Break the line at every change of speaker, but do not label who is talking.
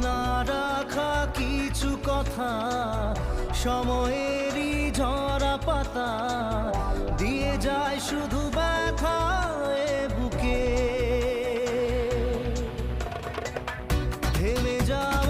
না রাখা কিছু কথা সময়েরই ঝরা পাতা দিয়ে যায় শুধু ব্যথা এ বুকে থেমে যায়